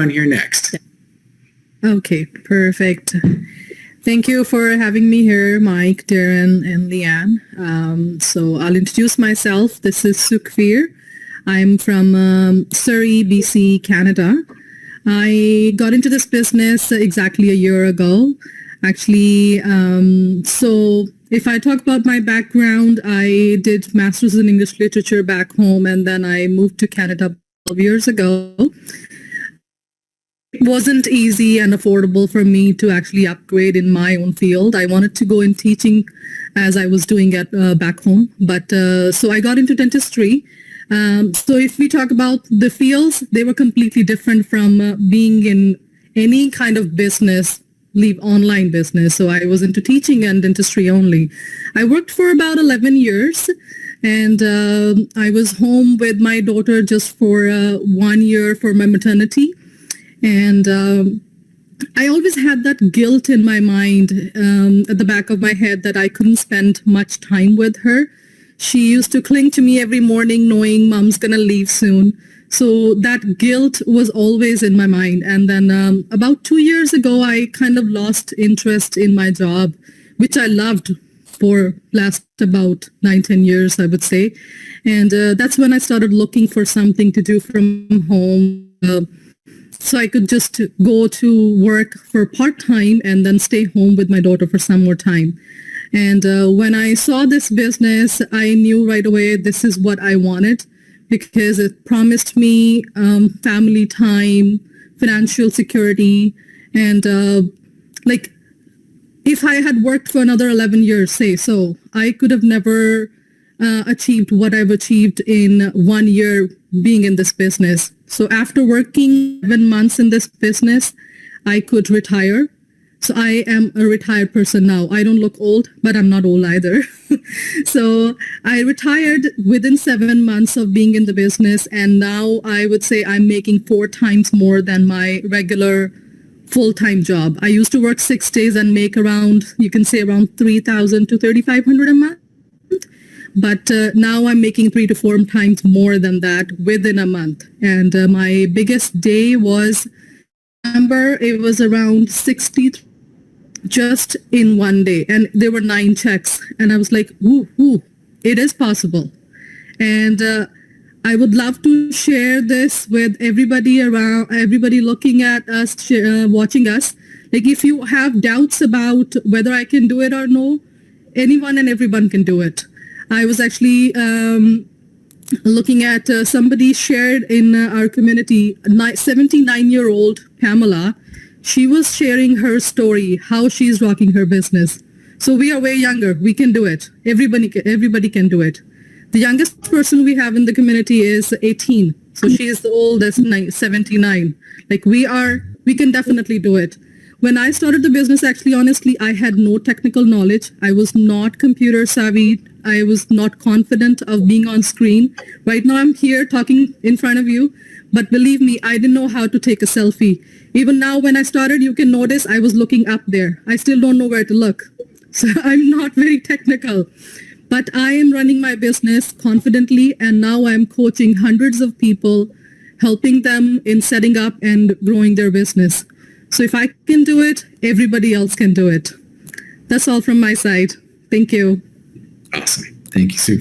on here next. Okay, perfect. Thank you for having me here, Mike, Darren, and Leanne. So I'll introduce myself. This is Sukhveer. I'm from Surrey, BC, Canada. I got into this business exactly a year ago. Actually, so if I talk about my background, I did Masters in English Literature back home, and then I moved to Canada 12 years ago. It wasn't easy and affordable for me to actually upgrade in my own field. I wanted to go in teaching as I was doing at back home, but so I got into dentistry. So if we talk about the fields, they were completely different from being in any kind of business, leave online business. So I was into teaching and dentistry only. I worked for about 11 years. And I was home with my daughter just for 1 year for my maternity. And I always had that guilt in my mind at the back of my head that I couldn't spend much time with her. She used to cling to me every morning knowing mom's going to leave soon. So that guilt was always in my mind. And then about 2 years ago, I kind of lost interest in my job, which I loved for last about 9-10 years, I would say. And that's when I started looking for something to do from home. So I could just go to work for part-time and then stay home with my daughter for some more time. And when I saw this business, I knew right away this is what I wanted because it promised me family time, financial security, and like if I had worked for another 11 years, say so, I could have never achieved what I've achieved in 1 year being in this business. So after working 7 months in this business, I could retire. So I am a retired person now. I don't look old, but I'm not old either. So I retired within 7 months of being in the business. And now I would say I'm making 4 times more than my regular full-time job. I used to work 6 days and make around, you can say around 3,000 to 3,500 a month. But now I'm making 3 to 4 times more than that within a month. And my biggest day was, remember, it was around 60 just in one day. And there were 9 checks. And I was like, ooh, it is possible. And I would love to share this with everybody around, everybody looking at us, watching us. Like if you have doubts about whether I can do it or no, anyone and everyone can do it. I was actually looking at somebody shared in our community, 79-year-old Pamela. She was sharing her story, how she's rocking her business. So we are way younger. We can do it. Everybody can do it. The youngest person we have in the community is 18. So she is the oldest, 79. Like we can definitely do it. When I started the business, actually, honestly, I had no technical knowledge. I was not computer savvy. I was not confident of being on screen. Right now, I'm here talking in front of you. But believe me, I didn't know how to take a selfie. Even now, when I started, you can notice I was looking up there. I still don't know where to look. So I'm not very technical. But I am running my business confidently. And now I'm coaching hundreds of people, helping them in setting up and growing their business. So if I can do it, everybody else can do it. That's all from my side. Thank you. Awesome. Thank you, Sue.